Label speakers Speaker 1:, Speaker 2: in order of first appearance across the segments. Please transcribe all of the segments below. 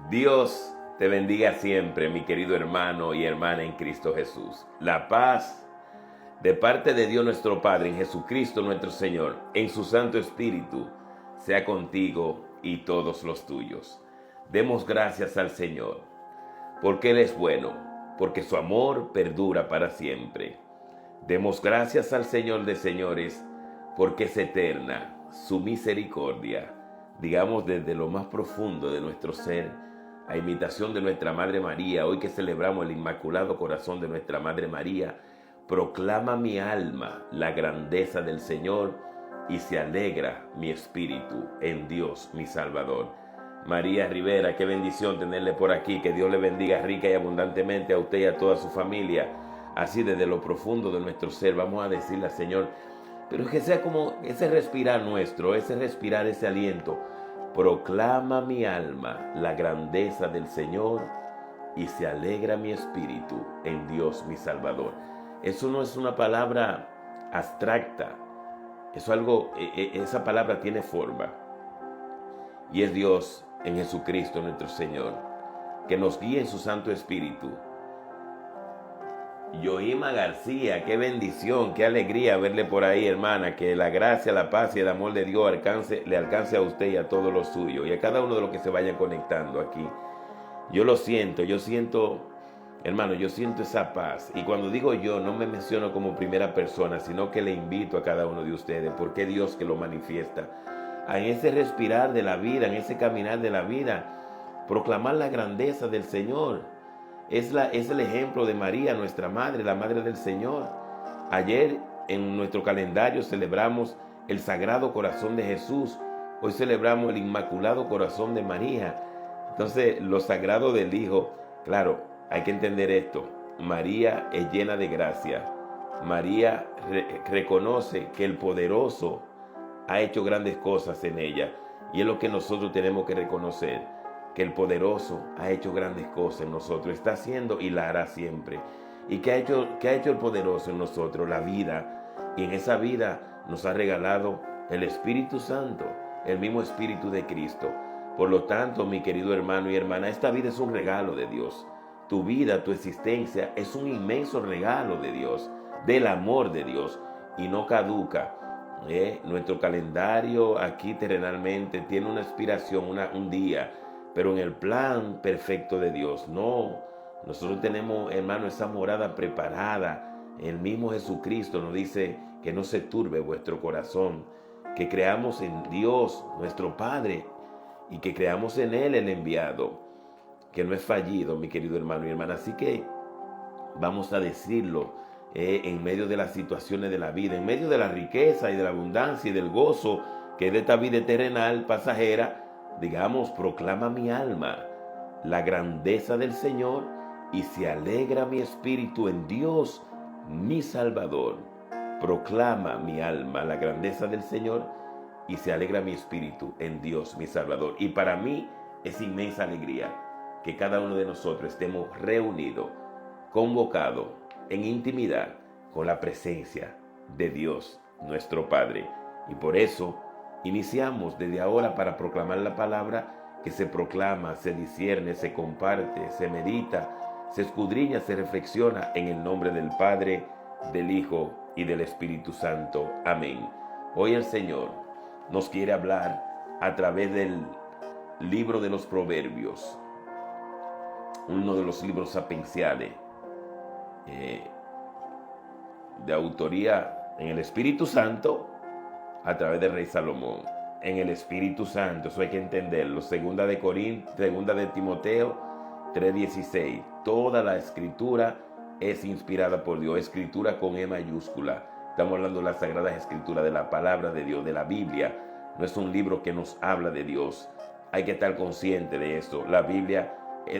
Speaker 1: Dios te bendiga siempre, mi querido hermano y hermana en Cristo Jesús. La paz de parte de Dios nuestro Padre, en Jesucristo nuestro Señor, en su Santo Espíritu, sea contigo y todos los tuyos. Demos gracias al Señor, porque Él es bueno, porque su amor perdura para siempre. Demos gracias al Señor de señores, porque es eterna su misericordia. Digamos desde lo más profundo de nuestro ser, a imitación de nuestra Madre María, hoy que celebramos el Inmaculado Corazón de nuestra Madre María, proclama mi alma la grandeza del Señor y se alegra mi espíritu en Dios mi Salvador. María Rivera, qué bendición tenerle por aquí, que Dios le bendiga rica y abundantemente a usted y a toda su familia. Así desde lo profundo de nuestro ser vamos a decirle al Señor, pero que sea como ese respirar nuestro, ese respirar, ese aliento. Proclama mi alma la grandeza del Señor y se alegra mi espíritu en Dios mi Salvador. Eso no es una palabra abstracta, eso algo, esa palabra tiene forma. Y es Dios en Jesucristo nuestro Señor, que nos guíe en su Santo Espíritu. Yoima García, qué bendición, qué alegría verle por ahí, hermana. Que la gracia, la paz y el amor de Dios le alcance a usted y a todos los suyos y a cada uno de los que se vayan conectando aquí. Yo siento, hermano, yo siento esa paz. Y cuando digo yo, no me menciono como primera persona, sino que le invito a cada uno de ustedes, porque es Dios que lo manifiesta. En ese respirar de la vida, en ese caminar de la vida, proclamar la grandeza del Señor. Es el ejemplo de María, nuestra madre, la madre del Señor. Ayer en nuestro calendario celebramos el Sagrado Corazón de Jesús. Hoy celebramos el Inmaculado Corazón de María. Entonces, lo sagrado del Hijo, claro, hay que entender esto. María es llena de gracia. María reconoce que el poderoso ha hecho grandes cosas en ella. Y es lo que nosotros tenemos que reconocer, que el poderoso ha hecho grandes cosas en nosotros, está haciendo y la hará siempre. ¿Y qué ha hecho el poderoso en nosotros? La vida. Y en esa vida nos ha regalado el Espíritu Santo, el mismo Espíritu de Cristo. Por lo tanto, mi querido hermano y hermana, esta vida es un regalo de Dios. Tu vida, tu existencia es un inmenso regalo de Dios, del amor de Dios, y no caduca. Nuestro calendario aquí terrenalmente tiene una expiración, un día, pero en el plan perfecto de Dios, no. Nosotros tenemos, hermano, esa morada preparada. El mismo Jesucristo nos dice que no se turbe vuestro corazón, que creamos en Dios, nuestro Padre, y que creamos en Él el enviado, que no es fallido, mi querido hermano y hermana. Así que vamos a decirlo en medio de las situaciones de la vida, en medio de la riqueza y de la abundancia y del gozo que es de esta vida terrenal, pasajera. Digamos, proclama mi alma la grandeza del Señor y se alegra mi espíritu en Dios, mi Salvador. Proclama mi alma la grandeza del Señor y se alegra mi espíritu en Dios, mi Salvador. Y para mí es inmensa alegría que cada uno de nosotros estemos reunidos, convocados en intimidad con la presencia de Dios, nuestro Padre. Y por eso iniciamos desde ahora para proclamar la palabra que se proclama, se discierne, se comparte, se medita, se escudriña, se reflexiona en el nombre del Padre, del Hijo y del Espíritu Santo. Amén. Hoy el Señor nos quiere hablar a través del libro de los Proverbios, uno de los libros sapiensales, de autoría en el Espíritu Santo, a través del rey Salomón. En el Espíritu Santo, eso hay que entenderlo. Segunda de Timoteo 3:16. Toda la escritura es inspirada por Dios. Escritura con E mayúscula. Estamos hablando de las sagradas escrituras, de la palabra de Dios, de la Biblia. No es un libro que nos habla de Dios. Hay que estar consciente de eso. La Biblia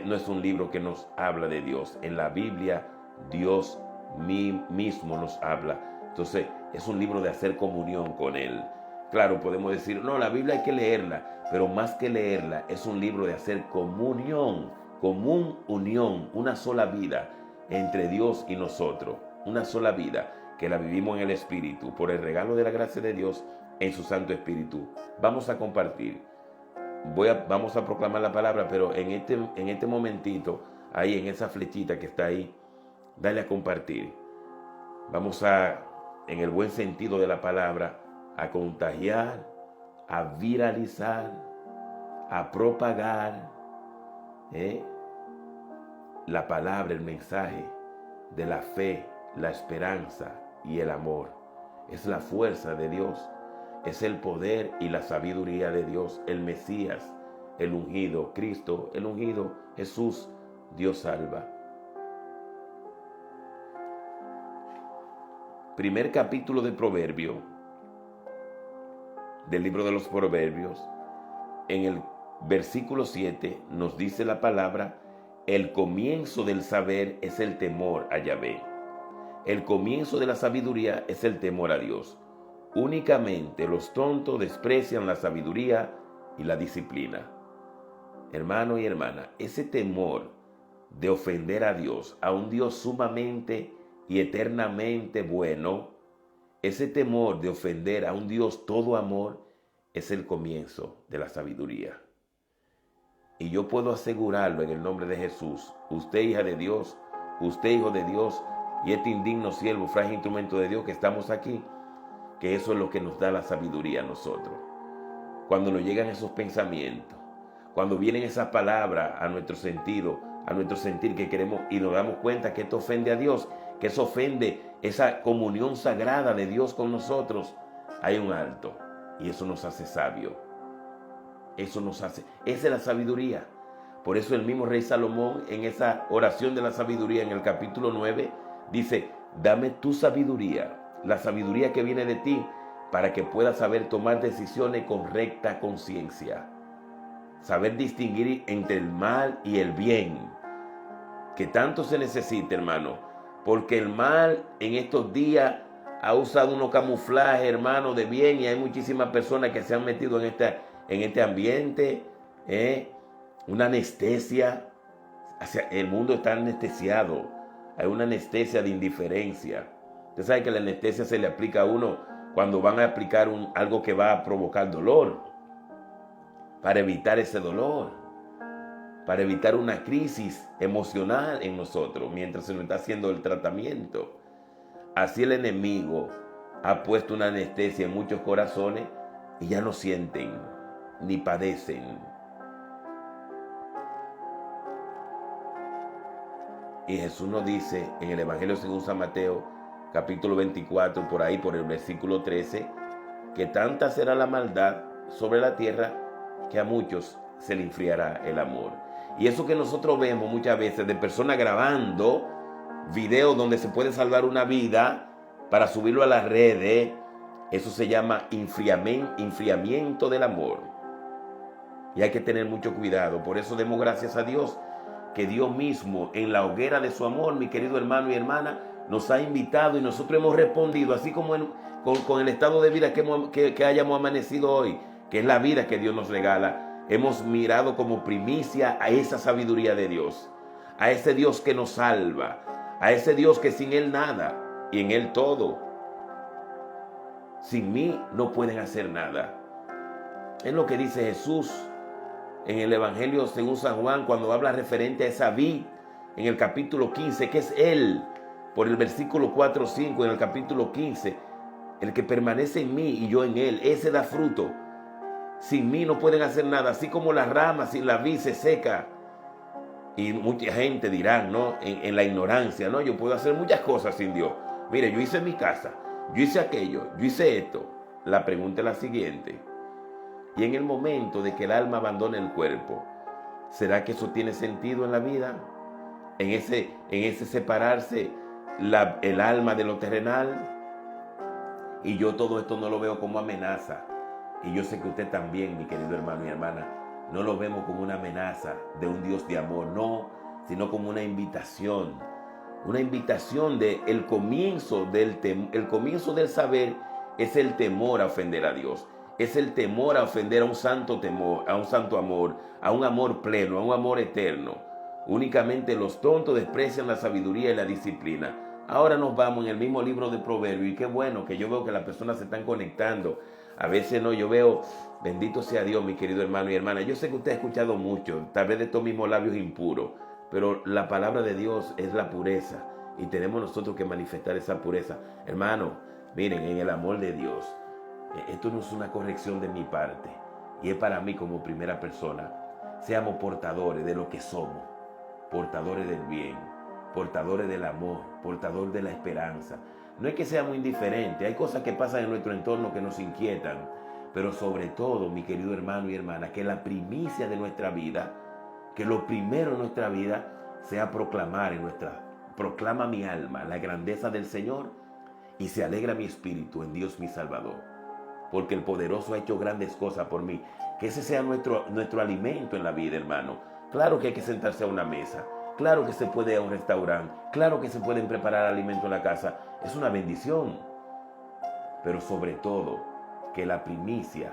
Speaker 1: no es un libro que nos habla de Dios. En la Biblia, Dios mismo nos habla. Entonces, es un libro de hacer comunión con Él. Claro, podemos decir, no, la Biblia hay que leerla, pero más que leerla, es un libro de hacer comunión, unión, una sola vida entre Dios y nosotros, una sola vida que la vivimos en el Espíritu, por el regalo de la gracia de Dios en su Santo Espíritu. Vamos a compartir vamos a proclamar la palabra, pero en este momentito, ahí en esa flechita que está ahí, dale a compartir. Vamos a, en el buen sentido de la palabra, a contagiar, a viralizar, a propagar la palabra, el mensaje de la fe, la esperanza y el amor. Es la fuerza de Dios, es el poder y la sabiduría de Dios, el Mesías, el ungido, Cristo, el ungido, Jesús, Dios salva. Primer capítulo de Proverbio, del libro de los Proverbios, en el versículo 7 nos dice la palabra: el comienzo del saber es el temor a Yahvé. El comienzo de la sabiduría es el temor a Dios. Únicamente los tontos desprecian la sabiduría y la disciplina. Hermano y hermana, ese temor de ofender a Dios, a un Dios sumamente y eternamente bueno, ese temor de ofender a un Dios todo amor, es el comienzo de la sabiduría. Y yo puedo asegurarlo en el nombre de Jesús: usted, hija de Dios, usted, hijo de Dios, y este indigno siervo, frágil instrumento de Dios que estamos aquí, que eso es lo que nos da la sabiduría a nosotros. Cuando nos llegan esos pensamientos, cuando vienen esas palabras a nuestro sentido, a nuestro sentir que queremos, y nos damos cuenta que esto ofende a Dios, que eso ofende esa comunión sagrada de Dios con nosotros, hay un alto, y eso nos hace sabios. Eso nos hace, esa es la sabiduría. Por eso el mismo rey Salomón, en esa oración de la sabiduría, en el capítulo 9, dice: dame tu sabiduría, la sabiduría que viene de ti, para que puedas saber tomar decisiones con recta conciencia. Saber distinguir entre el mal y el bien, que tanto se necesita, hermano, porque el mal en estos días ha usado unos camuflajes, hermano, de bien, y hay muchísimas personas que se han metido en este ambiente, una anestesia. El mundo está anestesiado, hay una anestesia de indiferencia. Usted sabe que la anestesia se le aplica a uno cuando van a aplicar algo que va a provocar dolor, para evitar ese dolor, para evitar una crisis emocional en nosotros mientras se nos está haciendo el tratamiento. Así el enemigo ha puesto una anestesia en muchos corazones y ya no sienten ni padecen. Y Jesús nos dice en el Evangelio según San Mateo, capítulo 24, por ahí, por el versículo 13, que tanta será la maldad sobre la tierra que a muchos se le enfriará el amor. Y eso que nosotros vemos muchas veces de personas grabando videos donde se puede salvar una vida para subirlo a las redes, eso se llama enfriamiento del amor. Y hay que tener mucho cuidado. Por eso demos gracias a Dios que Dios mismo, en la hoguera de su amor, mi querido hermano y hermana, nos ha invitado y nosotros hemos respondido, así como con el estado de vida que hayamos amanecido hoy, que es la vida que Dios nos regala. Hemos mirado como primicia a esa sabiduría de Dios, a ese Dios que nos salva, a ese Dios que sin Él nada y en Él todo. Sin mí no pueden hacer nada. Es lo que dice Jesús en el Evangelio según San Juan, cuando habla referente a esa vid, en el capítulo 15, que es Él, por el versículo 4 o 5, en el capítulo 15, el que permanece en mí y yo en Él, ese da fruto. Sin mí no pueden hacer nada, así como las ramas sin la vid se seca. Y mucha gente dirá, ¿no? En la ignorancia, ¿no? Yo puedo hacer muchas cosas sin Dios. Mire, yo hice mi casa, yo hice aquello, yo hice esto. La pregunta es la siguiente: y en el momento de que el alma abandone el cuerpo, ¿será que eso tiene sentido en la vida? En ese separarse el alma de lo terrenal. Y yo todo esto no lo veo como amenaza. Y yo sé que usted también, mi querido hermano y hermana, no lo vemos como una amenaza de un Dios de amor, no, sino como una invitación. Una invitación de el comienzo del saber es el temor a ofender a Dios. Es el temor a ofender a un santo temor, a un santo amor, a un amor pleno, a un amor eterno. Únicamente los tontos desprecian la sabiduría y la disciplina. Ahora nos vamos en el mismo libro de Proverbios, y qué bueno que yo veo que las personas se están conectando A veces no, yo veo, bendito sea Dios, mi querido hermano y hermana. Yo sé que usted ha escuchado mucho, tal vez de estos mismos labios impuros, pero la palabra de Dios es la pureza y tenemos nosotros que manifestar esa pureza. Hermano, miren, en el amor de Dios, esto no es una corrección de mi parte y es para mí como primera persona. Seamos portadores de lo que somos, portadores del bien, portadores del amor, portadores de la esperanza. No es que seamos indiferentes, hay cosas que pasan en nuestro entorno que nos inquietan, pero sobre todo, mi querido hermano y hermana, que la primicia de nuestra vida, que lo primero en nuestra vida sea proclamar proclama mi alma la grandeza del Señor y se alegra mi espíritu en Dios mi Salvador, porque el poderoso ha hecho grandes cosas por mí. Que ese sea nuestro alimento en la vida, hermano. Claro que hay que sentarse a una mesa, claro que se puede ir a un restaurante, claro que se pueden preparar alimentos en la casa, es una bendición, pero sobre todo, que la primicia,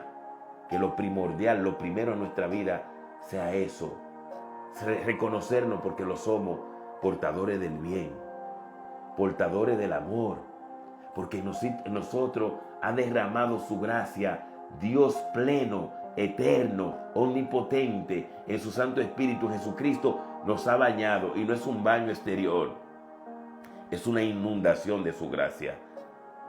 Speaker 1: que lo primordial, lo primero en nuestra vida sea eso, reconocernos porque lo somos, portadores del bien, portadores del amor, porque en nosotros ha derramado su gracia, Dios pleno, eterno, omnipotente, en su Santo Espíritu. Jesucristo nos ha bañado y no es un baño exterior, es una inundación de su gracia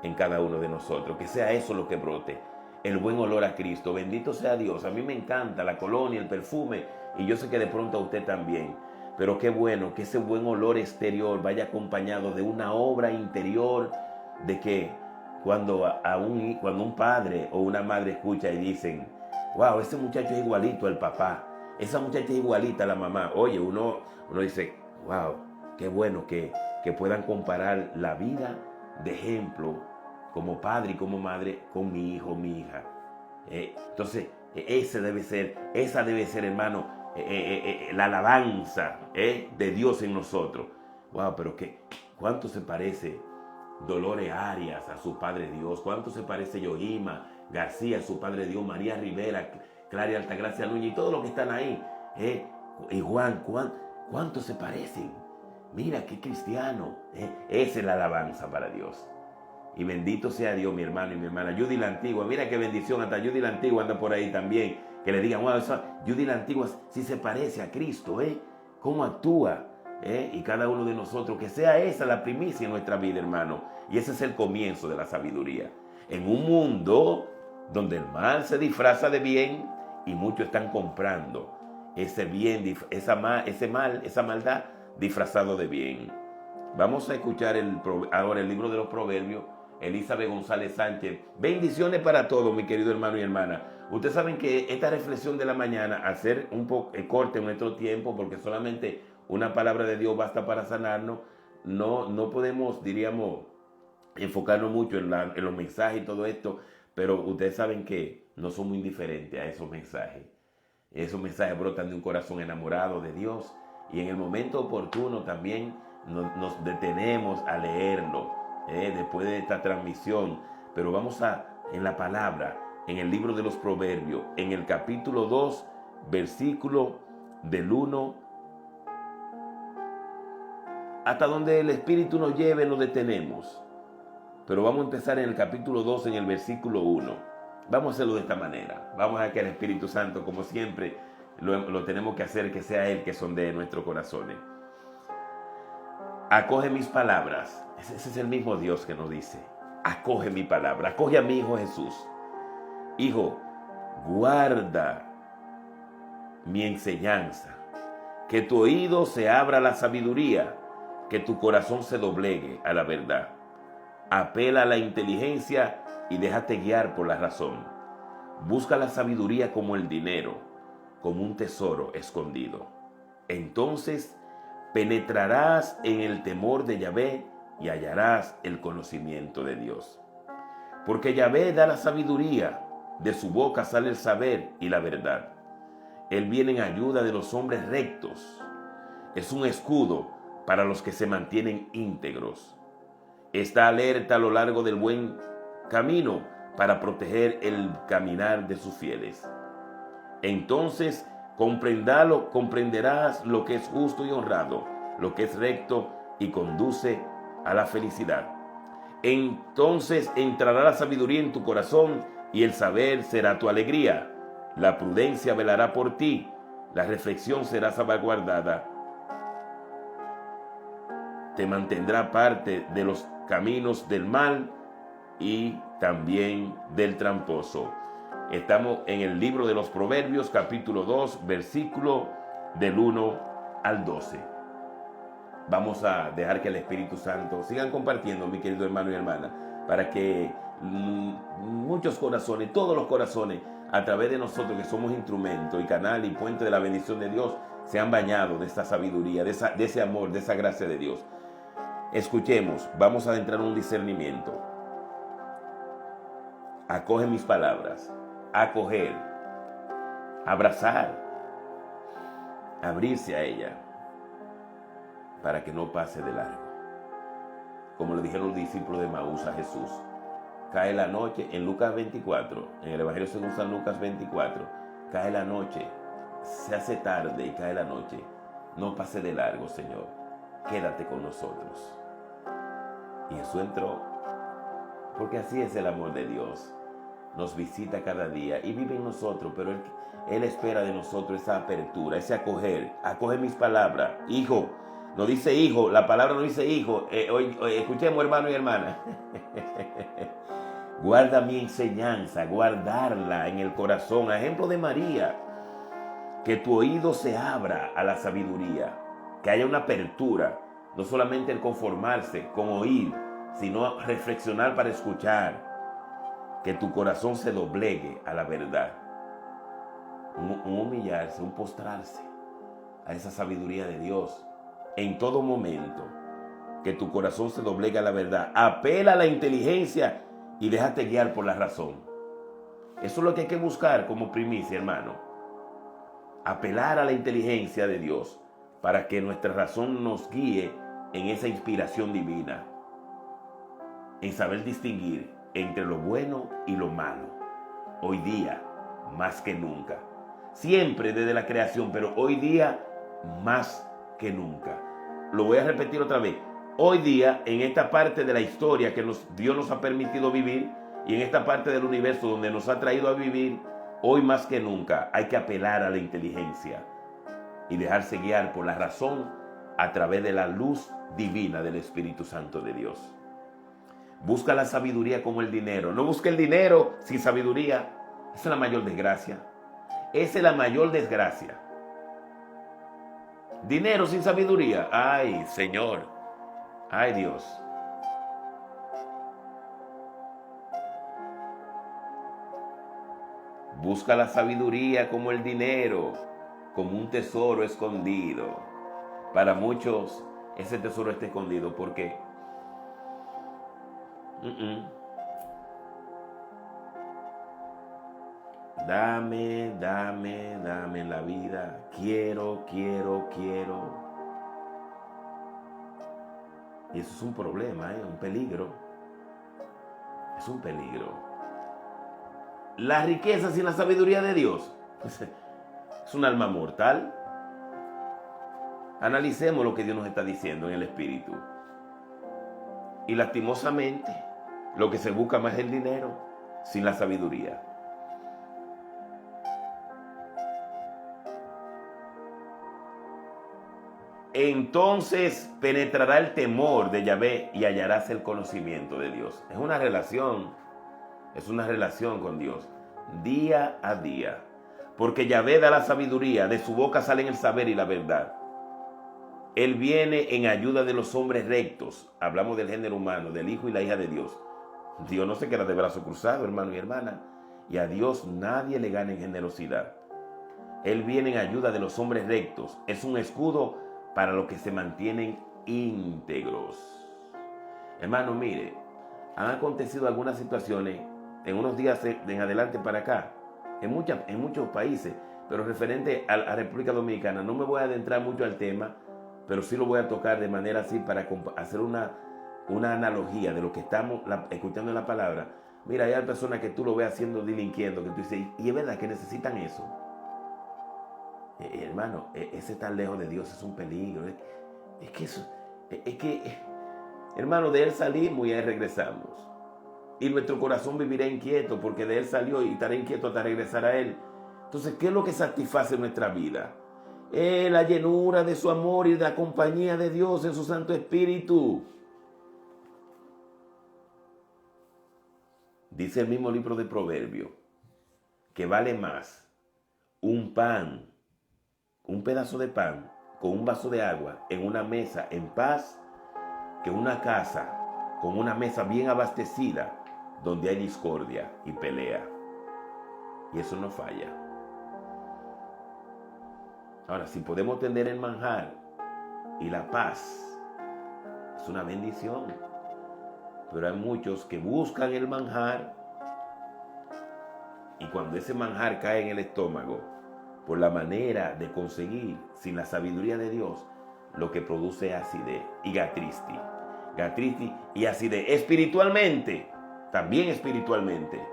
Speaker 1: en cada uno de nosotros. Que sea eso lo que brote, el buen olor a Cristo. Bendito sea Dios. A mí me encanta la colonia, el perfume, y yo sé que de pronto a usted también. Pero qué bueno que ese buen olor exterior vaya acompañado de una obra interior, de que cuando un padre o una madre escucha y dicen, wow, ese muchacho es igualito al papá, esa muchacha es igualita a la mamá. Oye, uno dice, wow, qué bueno que puedan comparar la vida de ejemplo como padre y como madre con mi hijo, mi hija. Entonces, esa debe ser, hermano, la alabanza de Dios en nosotros. Wow, pero ¿cuánto se parece Dolores Arias a su Padre Dios? ¿Cuánto se parece Yohima García a su Padre Dios? María Rivera, Clara Altagracia Núñez y todos los que están ahí. Y Juan, ¿cuánto se parecen? Mira, qué cristiano. Esa es la alabanza para Dios. Y bendito sea Dios, mi hermano y mi hermana. Judy la Antigua, mira qué bendición, hasta Judy la Antigua anda por ahí también. Que le digan, wow, Judy la Antigua sí se parece a Cristo, cómo actúa, y cada uno de nosotros, que sea esa la primicia en nuestra vida, hermano. Y ese es el comienzo de la sabiduría. En un mundo donde el mal se disfraza de bien y muchos están comprando ese bien, esa maldad disfrazado de bien. Vamos a escuchar ahora el libro de los Proverbios. Elizabeth González Sánchez. Bendiciones para todos, mi querido hermano y hermana. Ustedes saben que esta reflexión de la mañana, al ser un poco corte en nuestro tiempo, porque solamente una palabra de Dios basta para sanarnos, no podemos, diríamos, enfocarnos mucho en los mensajes y todo esto, pero ustedes saben que no somos indiferentes a esos mensajes. Esos mensajes brotan de un corazón enamorado de Dios y en el momento oportuno también nos detenemos a leerlo después de esta transmisión. Pero vamos en la palabra, en el libro de los Proverbios, en el capítulo 2, versículo del 1 hasta donde el Espíritu nos lleve, nos detenemos. Pero vamos a empezar en el capítulo 2, en el versículo 1. Vamos a hacerlo de esta manera. Vamos a que el Espíritu Santo, como siempre, lo tenemos que hacer, que sea Él que sondee nuestros corazones. Acoge mis palabras. Ese es el mismo Dios que nos dice, acoge mi palabra, acoge a mi Hijo Jesús. Hijo, guarda mi enseñanza, que tu oído se abra a la sabiduría, que tu corazón se doblegue a la verdad. Apela a la inteligencia y déjate guiar por la razón. Busca la sabiduría como el dinero, como un tesoro escondido. Entonces penetrarás en el temor de Yahvé y hallarás el conocimiento de Dios. Porque Yahvé da la sabiduría, de su boca sale el saber y la verdad. Él viene en ayuda de los hombres rectos. Es un escudo para los que se mantienen íntegros. Está alerta a lo largo del buen camino para proteger el caminar de sus fieles. Entonces comprenderás lo que es justo y honrado, lo que es recto y conduce a la felicidad. Entonces entrará la sabiduría en tu corazón y el saber será tu alegría. La prudencia velará por ti, la reflexión será salvaguardada. Te mantendrá aparte de los caminos del mal y también del tramposo. Estamos en el libro de los Proverbios, capítulo 2, versículo del 1 al 12. Vamos a dejar que el Espíritu Santo sigan compartiendo, mi querido hermano y hermana, para que muchos corazones, todos los corazones, a través de nosotros que somos instrumento y canal y puente de la bendición de Dios, sean bañados de esta sabiduría, de ese amor, de esa gracia de Dios. Escuchemos, vamos a adentrar en un discernimiento. Acoge mis palabras, acoger, abrazar, abrirse a ella, para que no pase de largo. Como le dijeron los discípulos de Maús a Jesús, cae la noche, en Lucas 24, en el Evangelio según San Lucas 24, cae la noche, se hace tarde y cae la noche, no pase de largo, Señor, quédate con nosotros. Y Jesús entró, porque así es el amor de Dios, nos visita cada día y vive en nosotros, pero Él espera de nosotros esa apertura, ese acoger. Acoge mis palabras, hijo. No dice hijo, la palabra no dice hijo. Escuchemos, hermano y hermana. Guarda mi enseñanza, guardarla en el corazón. A ejemplo de María, que tu oído se abra a la sabiduría, que haya una apertura, no solamente el conformarse con oír, sino reflexionar para escuchar, que tu corazón se doblegue a la verdad, un humillarse, un postrarse a esa sabiduría de Dios en todo momento, que tu corazón se doblegue a la verdad, apela a la inteligencia y déjate guiar por la razón. Eso es lo que hay que buscar como primicia, hermano. Apelar a la inteligencia de Dios para que nuestra razón nos guíe en esa inspiración divina, en saber distinguir entre lo bueno y lo malo. Hoy día, más que nunca. Siempre desde la creación, pero hoy día, más que nunca. Lo voy a repetir otra vez. Hoy día, en esta parte de la historia que Dios nos ha permitido vivir y en esta parte del universo donde nos ha traído a vivir, hoy más que nunca hay que apelar a la inteligencia y dejarse guiar por la razón a través de la luz divina del Espíritu Santo de Dios. Busca la sabiduría como el dinero. No busque el dinero sin sabiduría. Esa es la mayor desgracia. Esa es la mayor desgracia. Dinero sin sabiduría. Ay, Señor. Ay, Dios. Busca la sabiduría como el dinero, como un tesoro escondido. Para muchos, ese tesoro está escondido. ¿Por qué? Dame en la vida. Quiero. Y eso es un problema, un peligro. Es un peligro. La riqueza sin la sabiduría de Dios es un alma mortal. Analicemos lo que Dios nos está diciendo en el Espíritu. Y lastimosamente, lo que se busca más es el dinero sin la sabiduría. Entonces penetrará el temor de Yahvé y hallarás el conocimiento de Dios. Es una relación con Dios, día a día. Porque Yahvé da la sabiduría, de su boca salen el saber y la verdad. Él viene en ayuda de los hombres rectos. Hablamos del género humano, del hijo y la hija de Dios. Dios no se queda de brazo cruzado, hermano y hermana. Y a Dios nadie le gana en generosidad. Él viene en ayuda de los hombres rectos. Es un escudo para los que se mantienen íntegros. Hermano, mire, han acontecido algunas situaciones en unos días en adelante para acá, en muchos países, pero referente a la República Dominicana. No me voy a adentrar mucho al tema, pero sí lo voy a tocar de manera así para hacer una analogía de lo que estamos escuchando en la palabra. Mira, hay personas que tú lo ves haciendo, delinquiendo, que tú dices, y es verdad que necesitan eso. Hermano, ese tan lejos de Dios es un peligro. Hermano, de él salimos y ahí regresamos. y nuestro corazón vivirá inquieto porque de Él salió y estará inquieto hasta regresar a Él. Entonces, ¿qué es lo que satisface nuestra vida? La llenura de su amor y de la compañía de Dios en su Santo Espíritu. Dice el mismo libro de Proverbios que vale más un pan, un pedazo de pan con un vaso de agua en una mesa en paz que una casa con una mesa bien abastecida donde hay discordia y pelea. Y eso no falla. Ahora, si podemos tener el manjar y la paz, es una bendición. Pero hay muchos que buscan el manjar y cuando ese manjar cae en el estómago, por la manera de conseguir, sin la sabiduría de Dios, lo que produce acidez y gastritis y acidez espiritualmente, también espiritualmente.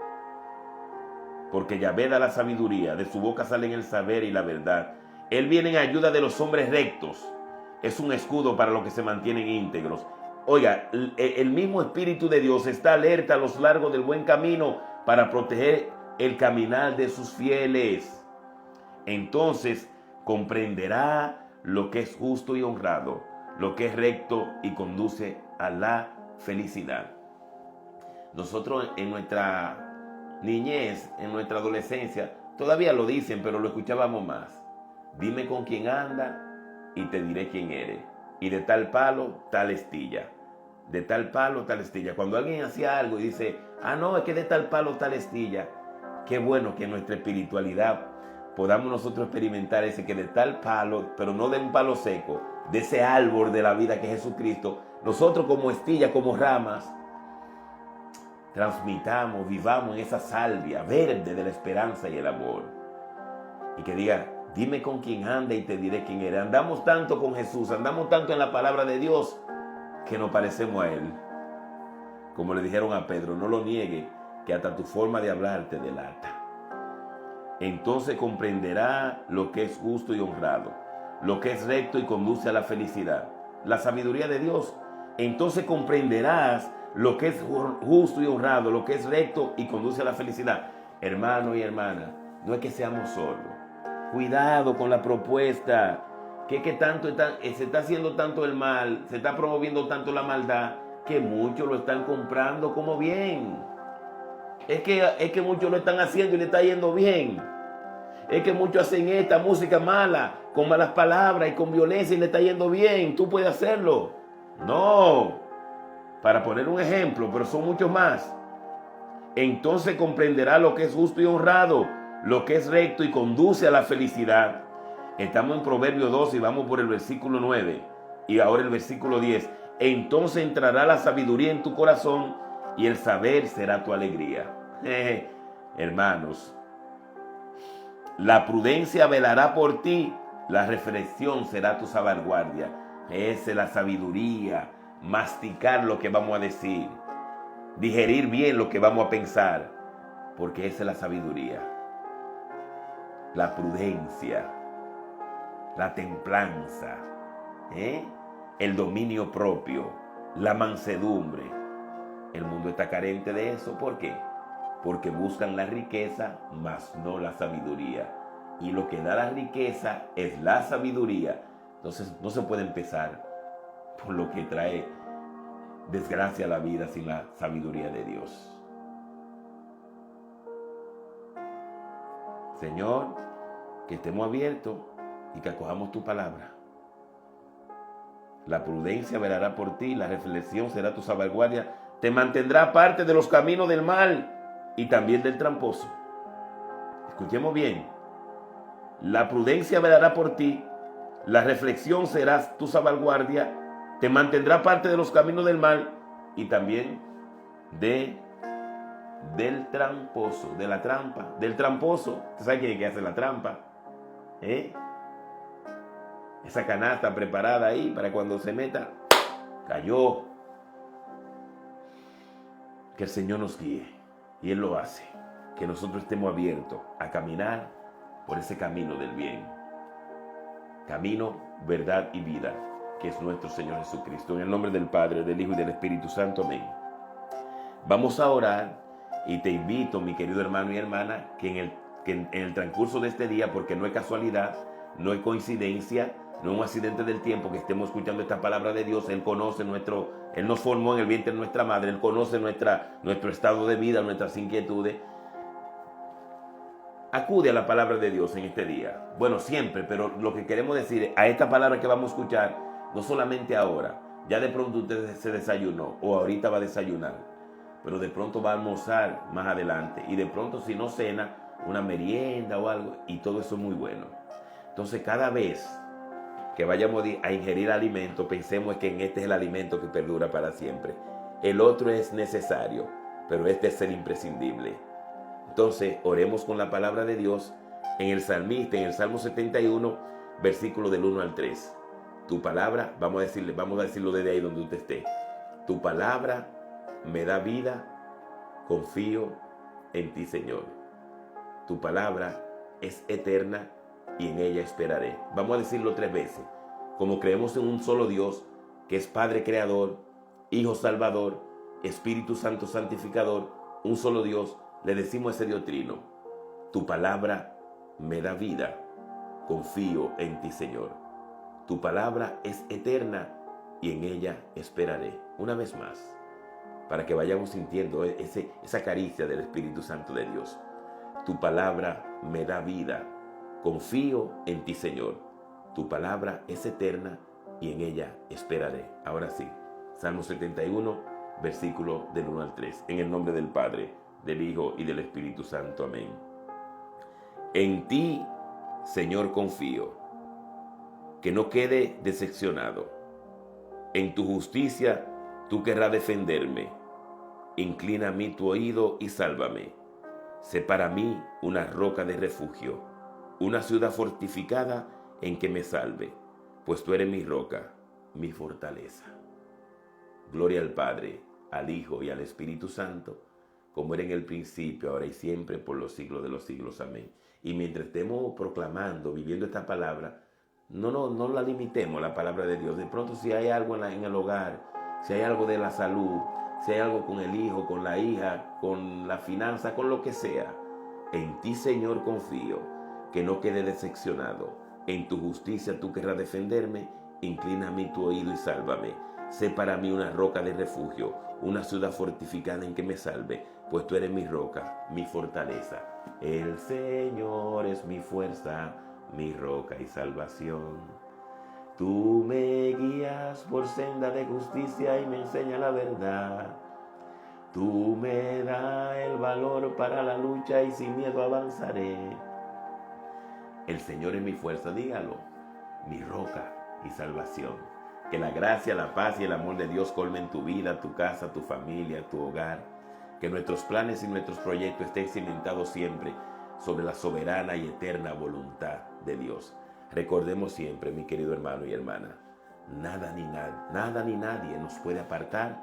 Speaker 1: Porque Yahvé da la sabiduría, de su boca salen el saber y la verdad. Él viene en ayuda de los hombres rectos. Es un escudo para los que se mantienen íntegros. Oiga, el mismo Espíritu de Dios está alerta a los largos del buen camino para proteger el caminar de sus fieles. Entonces comprenderá lo que es justo y honrado, lo que es recto y conduce a la felicidad. Nosotros en nuestra niñez, en nuestra adolescencia, todavía lo dicen, pero lo escuchábamos más. Dime con quién anda y te diré quién eres. Y de tal palo, tal astilla. De tal palo, tal astilla. Cuando alguien hacía algo y dice, no, es que de tal palo, tal astilla. Qué bueno que en nuestra espiritualidad podamos nosotros experimentar ese que de tal palo, pero no de un palo seco, de ese árbol de la vida que es Jesucristo, nosotros como astilla, como ramas, transmitamos, vivamos en esa salvia verde de la esperanza y el amor. Y que diga, dime con quién anda y te diré quién eres. Andamos tanto con Jesús, andamos tanto en la palabra de Dios, que nos parecemos a Él. Como le dijeron a Pedro, no lo niegue, que hasta tu forma de hablar te delata. Entonces comprenderá lo que es justo y honrado, lo que es recto y conduce a la felicidad. La sabiduría de Dios. Entonces comprenderás lo que es justo y honrado, lo que es recto y conduce a la felicidad. Hermano y hermana, no es que seamos sordos. Cuidado con la propuesta. Que tanto se está haciendo tanto el mal, se está promoviendo tanto la maldad, que muchos lo están comprando como bien. Es que muchos lo están haciendo y le está yendo bien. Es que muchos hacen esta música mala, con malas palabras y con violencia y le está yendo bien. Tú puedes hacerlo. No. Para poner un ejemplo, pero son muchos más. Entonces comprenderá lo que es justo y honrado, lo que es recto y conduce a la felicidad. Estamos en Proverbios 2 y vamos por el versículo 9 y ahora el versículo 10. Entonces entrará la sabiduría en tu corazón y el saber será tu alegría. Hermanos, la prudencia velará por ti, la reflexión será tu salvaguardia. Esa es la sabiduría, masticar lo que vamos a decir, digerir bien lo que vamos a pensar, porque esa es la sabiduría. La prudencia, la templanza, el dominio propio, la mansedumbre. El mundo está carente de eso. ¿Por qué? Porque buscan la riqueza, mas no la sabiduría. Y lo que da la riqueza es la sabiduría. Entonces no se puede empezar por lo que trae desgracia a la vida sin la sabiduría de Dios. Señor, que estemos abiertos y que acojamos tu palabra. La prudencia velará por ti, la reflexión será tu salvaguardia, te mantendrá aparte de los caminos del mal y también del tramposo. Escuchemos bien. La prudencia velará por ti, la reflexión será tu salvaguardia, te mantendrá aparte de los caminos del mal y también del tramposo, de la trampa, del tramposo. ¿Usted sabe quién es que hace la trampa? Esa canasta preparada ahí para cuando se meta, cayó. Que el Señor nos guíe y Él lo hace. Que nosotros estemos abiertos a caminar por ese camino del bien. Camino, verdad y vida, que es nuestro Señor Jesucristo. En el nombre del Padre, del Hijo y del Espíritu Santo. Amén. Vamos a orar y te invito, mi querido hermano y hermana, que en el transcurso de este día, porque no es casualidad, no es coincidencia, no es un accidente del tiempo que estemos escuchando esta palabra de Dios. Él conoce Él nos formó en el vientre de nuestra madre, Él conoce nuestro estado de vida, nuestras inquietudes. Acude a la palabra de Dios en este día. Bueno, siempre, pero lo que queremos decir es, a esta palabra que vamos a escuchar, no solamente ahora, ya de pronto usted se desayunó o ahorita va a desayunar, pero de pronto va a almorzar más adelante y de pronto si no cena, una merienda o algo, y todo eso es muy bueno. Entonces cada vez que vayamos a ingerir alimento, pensemos que en este es el alimento que perdura para siempre. El otro es necesario, pero este es el imprescindible. Entonces, oremos con la palabra de Dios en el salmista, en el Salmo 71, versículo del 1 al 3. Tu palabra, vamos a decirlo desde ahí donde usted esté. Tu palabra me da vida, confío en ti, Señor. Tu palabra es eterna y en ella esperaré. Vamos a decirlo 3 veces. Como creemos en un solo Dios, que es Padre Creador, Hijo Salvador, Espíritu Santo Santificador, un solo Dios, le decimos a ese Dios trino: tu palabra me da vida, confío en ti, Señor. Tu palabra es eterna y en ella esperaré. Una vez más, para que vayamos sintiendo esa caricia del Espíritu Santo de Dios. Tu palabra me da vida, confío en ti, Señor. Tu palabra es eterna y en ella esperaré. Ahora sí, Salmo 71, versículo del 1 al 3. En el nombre del Padre, del Hijo y del Espíritu Santo. Amén. En ti, Señor, confío, que no quede decepcionado. En tu justicia tú querrás defenderme. Inclina a mí tu oído y sálvame. Sé para mí una roca de refugio, una ciudad fortificada en que me salve, pues tú eres mi roca, mi fortaleza. Gloria al Padre, al Hijo y al Espíritu Santo, como era en el principio, ahora y siempre, por los siglos de los siglos. Amén. Y mientras estemos proclamando, viviendo esta palabra, no la limitemos, la palabra de Dios. De pronto, si hay algo en el hogar, si hay algo de la salud, si hay algo con el hijo, con la hija, con la finanza, con lo que sea, en ti, Señor, confío, que no quede decepcionado. En tu justicia tú querrás defenderme. Inclina a mí tu oído y sálvame. Sé para mí una roca de refugio, una ciudad fortificada en que me salve, pues tú eres mi roca, mi fortaleza. El Señor es mi fuerza, mi roca y salvación. Tú me guías por senda de justicia y me enseñas la verdad. Tú me das el valor para la lucha y sin miedo avanzaré. El Señor es mi fuerza, dígalo, mi roca y salvación. Que la gracia, la paz y el amor de Dios colmen tu vida, tu casa, tu familia, tu hogar. Que nuestros planes y nuestros proyectos estén cimentados siempre sobre la soberana y eterna voluntad de Dios. Recordemos siempre, mi querido hermano y hermana, nada ni nadie nos puede apartar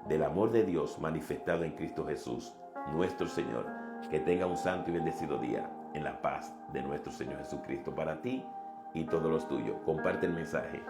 Speaker 1: del amor de Dios manifestado en Cristo Jesús, nuestro Señor. Que tenga un santo y bendecido día en la paz de nuestro Señor Jesucristo para ti y todos los tuyos. Comparte el mensaje